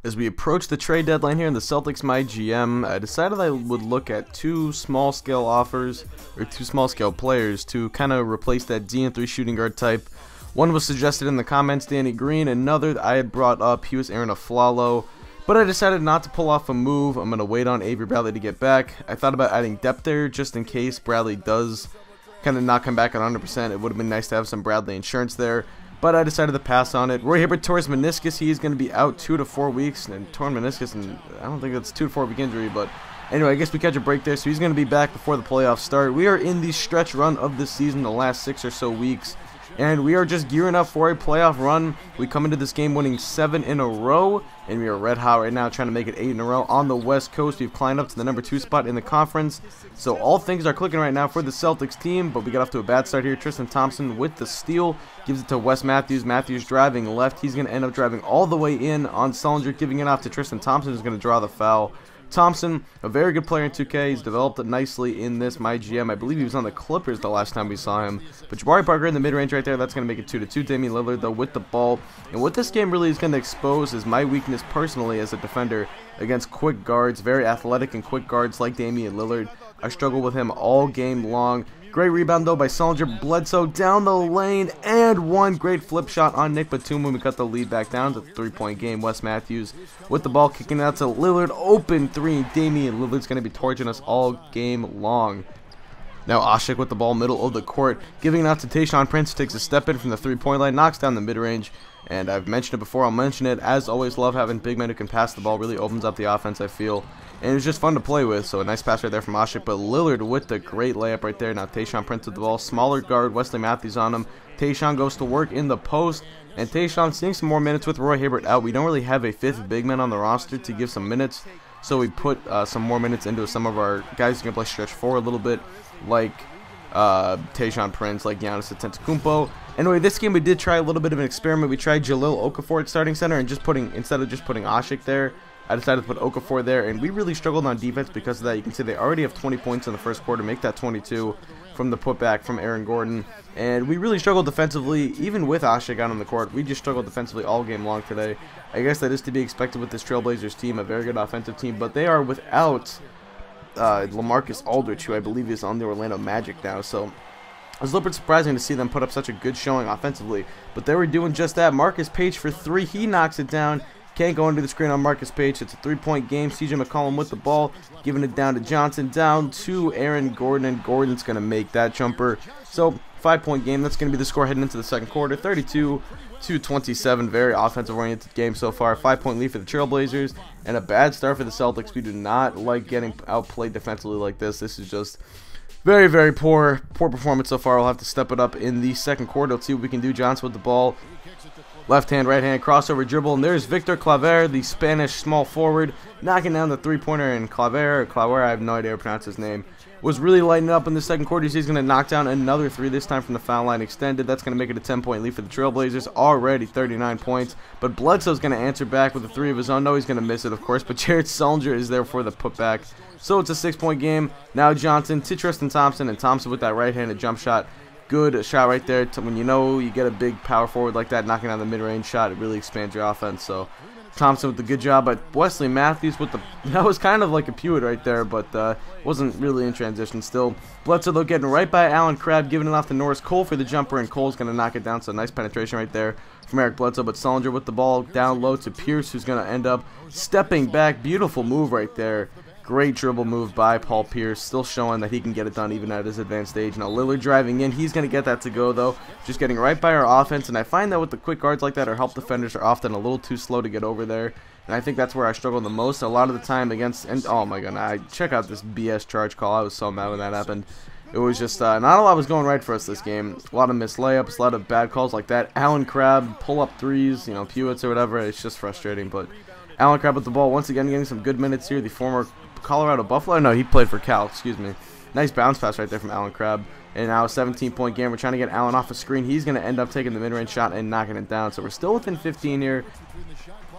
As we approach the trade deadline here in the Celtics MyGM, I decided I would look at two small-scale offers, or two small-scale players, to kind of replace that D&3 shooting guard type. One was suggested in the comments, Danny Green. Another that I had brought up, he was Aaron Aflalo. But I decided not to pull off a move. I'm going to wait on Avery Bradley to get back. I thought about adding depth there just in case Bradley does kind of not come back at 100%. It would have been nice to have some Bradley insurance there. But I decided to pass on it. Roy Hibbert tore his meniscus. He is going to be out 2 to 4 weeks. And torn meniscus, and I don't think that's 2 to 4 week injury. But anyway, I guess we catch a break there. So he's going to be back before the playoffs start. We are in the stretch run of this season, the last 6 or so weeks. And we are just gearing up for a playoff run. We come into this game winning 7 in a row. And we are red hot right now, trying to make it 8 in a row on the West Coast. We've climbed up to the number 2 spot in the conference. So all things are clicking right now for the Celtics team. But we got off to a bad start here. Tristan Thompson with the steal. Gives it to Wes Matthews. Matthews driving left. He's going to end up driving all the way in on Sullinger, giving it off to Tristan Thompson, who's going to draw the foul. Thompson, a very good player in 2K. He's developed it nicely in this MyGM. I believe he was on the Clippers the last time we saw him. But Jabari Parker in the mid-range right there, that's going to make it 2 to 2. Damian Lillard, though, with the ball. And what this game really is going to expose is my weakness personally as a defender against quick guards, very athletic and quick guards like Damian Lillard. I struggle with him all game long. Great rebound, though, by Sullinger. Bledsoe down the lane, and one great flip shot on Nick Batum when we cut the lead back down to the 3-point game. Wes Matthews with the ball, kicking it out to Lillard. Open 3. Damian Lillard's going to be torching us all game long. Now Ashik with the ball, middle of the court, giving it out to Tayshaun Prince, takes a step in from the 3-point line, knocks down the mid-range. And I've mentioned it before, I'll mention it. As always, love having big men who can pass the ball. Really opens up the offense, I feel. And it's just fun to play with. So a nice pass right there from Ashik. But Lillard with the great layup right there. Now Tayshaun Prince with the ball. Smaller guard, Wesley Matthews on him. Tayshaun goes to work in the post. And Tayshaun seeing some more minutes with Roy Hibbert out. We don't really have a 5th big man on the roster to give some minutes. So we put some more minutes into some of our guys who can play stretch 4 a little bit. Like Tayshaun Prince, like Giannis Antetokounmpo. Anyway, this game we did try a little bit of an experiment. We tried Jahlil Okafor at starting center, and instead of just putting Ashik there, I decided to put Okafor there, and we really struggled on defense because of that. You can see they already have 20 points in the first quarter, make that 22 from the putback from Aaron Gordon. And we really struggled defensively, even with Ashik out on the court. We just struggled defensively all game long today. I guess that is to be expected with this Trailblazers team, a very good offensive team, but they are without LaMarcus Aldridge, who I believe is on the Orlando Magic now. So it was a little bit surprising to see them put up such a good showing offensively, but they were doing just that. Marcus Page for 3, he knocks it down. Can't go into the screen on Marcus Page. It's a 3-point game. CJ McCollum with the ball, giving it down to Johnson, down to Aaron Gordon, and Gordon's going to make that jumper. So 5-point game. That's going to be the score heading into the second quarter. 32-27. Very offensive-oriented game so far. 5-point lead for the Trailblazers, and a bad start for the Celtics. We do not like getting outplayed defensively like this. This is just very, very poor performance so far. We'll have to step it up in the second quarter. Let's see what we can do. Johnson with the ball. Left hand, right hand, crossover dribble, and there's Victor Claver, the Spanish small forward, knocking down the 3-pointer, and Claver, I have no idea how to pronounce his name, was really lighting up in the second quarter. He's going to knock down another 3, this time from the foul line extended. That's going to make it a 10-point lead for the Trailblazers, already 39 points, but Bledsoe's going to answer back with a 3 of his own. No, he's going to miss it, of course, but Jared Sullinger is there for the putback. So it's a 6-point game. Now Johnson to Tristan Thompson, and Thompson with that right-handed jump shot. Good shot right there. When you get a big power forward like that knocking down the mid-range shot, it really expands your offense. So Thompson with the good job, but Wesley Matthews with that was kind of like a Pewitt right there, but wasn't really in transition still. Bledsoe though getting right by Allen Crabbe, giving it off to Norris Cole for the jumper, and Cole's going to knock it down. So nice penetration right there from Eric Bledsoe, but Sullinger with the ball down low to Pierce, who's going to end up stepping back. Beautiful move right there. Great dribble move by Paul Pierce, still showing that he can get it done even at his advanced age. Now Lillard driving in, he's going to get that to go though, just getting right by our offense, and I find that with the quick guards like that, our help defenders are often a little too slow to get over there, and I think that's where I struggle the most a lot of the time against, and oh my god, check out this BS charge call. I was so mad when that happened. It was just, not a lot was going right for us this game. A lot of missed layups, a lot of bad calls like that. Allen Crabbe, pull-up threes, Pewitts or whatever, it's just frustrating, but Allen Crabbe with the ball, once again getting some good minutes here, the former Colorado Buffalo. No, he played for Cal, excuse me. Nice bounce pass right there from Allen Crabbe. And now a 17-point game. We're trying to get Allen off the screen. He's going to end up taking the mid-range shot and knocking it down. So we're still within 15 here,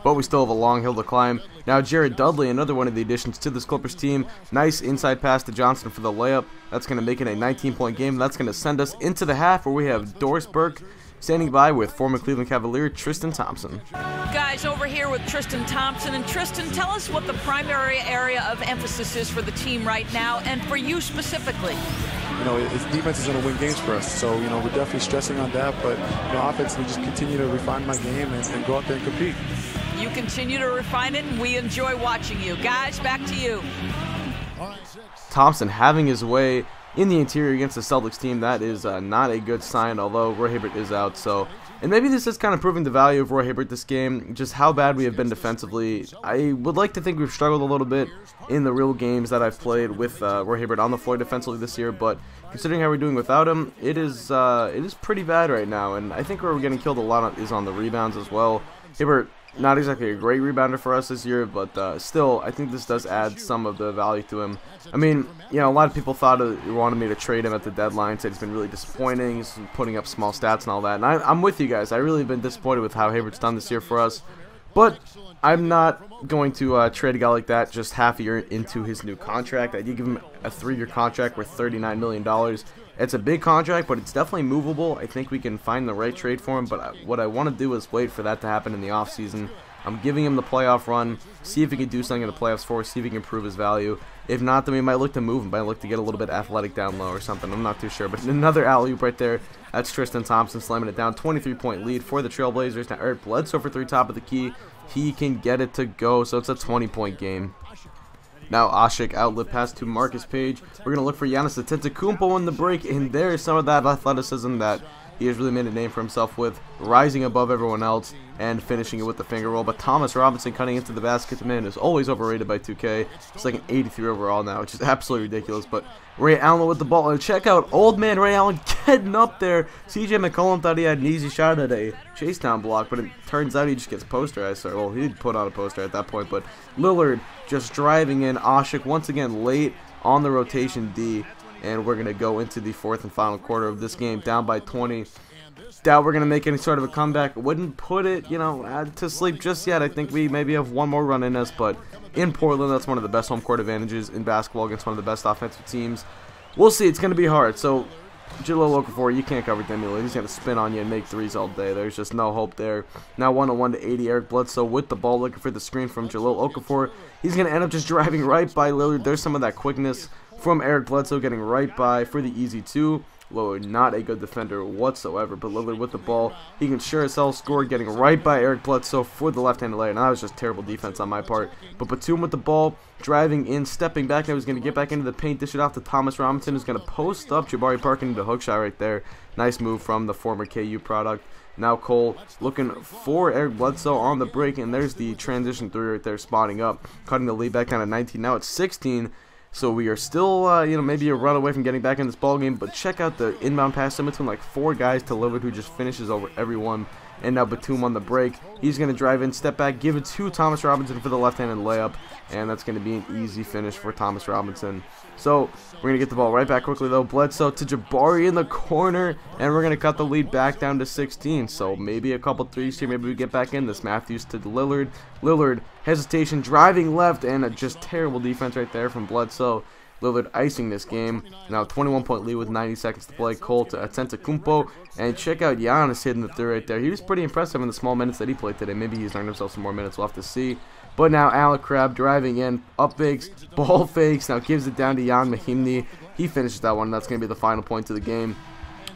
but we still have a long hill to climb. Now Jared Dudley, another one of the additions to this Clippers team. Nice inside pass to Johnson for the layup. That's going to make it a 19-point game. That's going to send us into the half where we have Doris Burke standing by with former Cleveland Cavalier Tristan Thompson. Guys, over here with Tristan Thompson. And Tristan, tell us what the primary area of emphasis is for the team right now, and for you specifically. You know, defense is going to win games for us, so, you know, we're definitely stressing on that, but, you know, offense, we just continue to refine my game and go out there and compete. You continue to refine it, and we enjoy watching you. Guys, back to you. Thompson having his way in the interior against the Celtics team. That is not a good sign, although Roy Hibbert is out. So, and maybe this is kind of proving the value of Roy Hibbert this game, just how bad we have been defensively. I would like to think we've struggled a little bit in the real games that I've played with Roy Hibbert on the floor defensively this year, but considering how we're doing without him, it is pretty bad right now. And I think where we're getting killed a lot is on the rebounds as well. Hibbert, not exactly a great rebounder for us this year, but still, I think this does add some of the value to him. I mean, you know, a lot of people wanted me to trade him at the deadline, said he's been really disappointing, he's putting up small stats and all that, and I'm with you guys. I really have been disappointed with how Hibbert's done this year for us, but I'm not going to trade a guy like that just half a year into his new contract. I did give him a 3-year contract worth $39 million. It's a big contract, but it's definitely movable. I think we can find the right trade for him, but what I want to do is wait for that to happen in the offseason. I'm giving him the playoff run, see if he can do something in the playoffs for us, see if he can improve his value. If not, then we might look to move him, might look to get a little bit athletic down low or something. I'm not too sure, but another alley-oop right there. That's Tristan Thompson slamming it down. 23-point lead for the Trailblazers. Now Eric Bledsoe for 3, top of the key. He can get it to go, so it's a 20-point game. Now Ashik outlet pass to Marcus Page. We're going to look for Giannis Antetokounmpo in the break, and there's some of that athleticism that he has really made a name for himself with, rising above everyone else and finishing it with the finger roll. But Thomas Robinson cutting into the basket, the man is always overrated by 2K. It's like an 83 overall now, which is absolutely ridiculous. But Ray Allen with the ball, and check out old man Ray Allen getting up there. CJ McCollum thought he had an easy shot at a chase down block, but it turns out he just gets posterized. Well, he did put on a poster at that point, but Lillard just driving in. Ashik once again late on the rotation D. And we're going to go into the 4th and final quarter of this game, down by 20. Doubt we're going to make any sort of a comeback. Wouldn't put it, you know, to sleep just yet. I think we maybe have one more run in us, but in Portland, that's one of the best home court advantages in basketball against one of the best offensive teams. We'll see. It's going to be hard. So, Jahlil Okafor, you can't cover Demi Lillard. He's going to spin on you and make threes all day. There's just no hope there. Now 101 to 80. Eric Bledsoe with the ball, looking for the screen from Jahlil Okafor. He's going to end up just driving right by Lillard. There's some of that quickness from Eric Bledsoe, getting right by for the easy 2. Lillard not a good defender whatsoever, but Lillard with the ball, he can sure as hell score, getting right by Eric Bledsoe for the left-handed layup. Now that was just terrible defense on my part. But Batum with the ball, driving in, stepping back. Now he's going to get back into the paint, dish it off to Thomas Robinson, who's going to post up Jabari Parker into the hook shot right there. Nice move from the former KU product. Now Cole looking for Eric Bledsoe on the break, and there's the transition 3 right there, spotting up, cutting the lead back down to 19. Now it's 16. So we are still, you know, maybe a run away from getting back in this ball game. But check out the inbound pass in between like 4 guys to Lillard, who just finishes over everyone. And now Batum on the break. He's going to drive in, step back, give it to Thomas Robinson for the left-handed layup. And that's going to be an easy finish for Thomas Robinson. So we're going to get the ball right back quickly, though. Bledsoe to Jabari in the corner. And we're going to cut the lead back down to 16. So maybe a couple threes here. Maybe we get back in this. Matthews to Lillard. Lillard, hesitation, driving left. And a just terrible defense right there from Bledsoe. Lillard icing this game. Now 21-point lead with 90 seconds to play. Cole to Antetokounmpo. And check out Giannis hitting the 3 right there. He was pretty impressive in the small minutes that he played today. Maybe he's earned himself some more minutes. We'll have to see. But now Alec Crabbe driving in, up fakes, ball fakes. Now gives it down to Jan Mahimni. He finishes that one. That's going to be the final point of the game.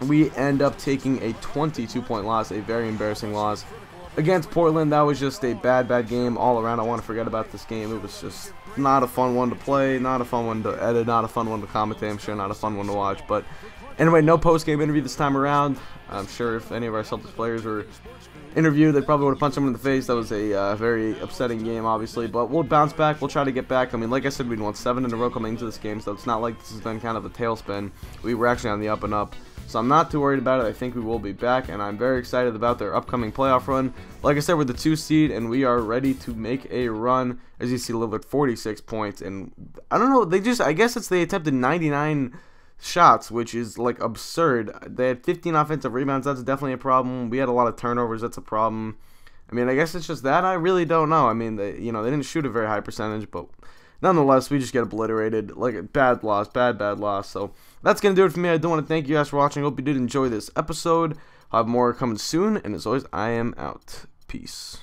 We end up taking a 22-point loss, a very embarrassing loss against Portland. That was just a bad game all around. I want to forget about this game. It was just not a fun one to play, not a fun one to edit, not a fun one to commentate. I'm sure not a fun one to watch. But anyway, no post-game interview this time around. I'm sure if any of our Celtics players were interviewed, they probably would have punched someone in the face. That was a very upsetting game, obviously, but we'll bounce back. We'll try to get back. I mean, like I said, we'd won 7 in a row coming into this game, so it's not like this has been kind of a tailspin. We were actually on the up and up, so I'm not too worried about it. I think we will be back, and I'm very excited about their upcoming playoff run. Like I said, we're the 2 seed, and we are ready to make a run. As you see, Lillard 46 points, and I don't know, I guess they attempted 99 shots, which is like absurd. They had 15 offensive rebounds. That's definitely a problem. We had a lot of turnovers. That's a problem. I mean, I guess it's just that. I really don't know. I mean, they didn't shoot a very high percentage, but nonetheless, we just get obliterated. Like a bad loss, bad loss. So that's gonna do it for me. I do want to thank you guys for watching. Hope you did enjoy this episode. I'll have more coming soon, and as always, I am out. Peace.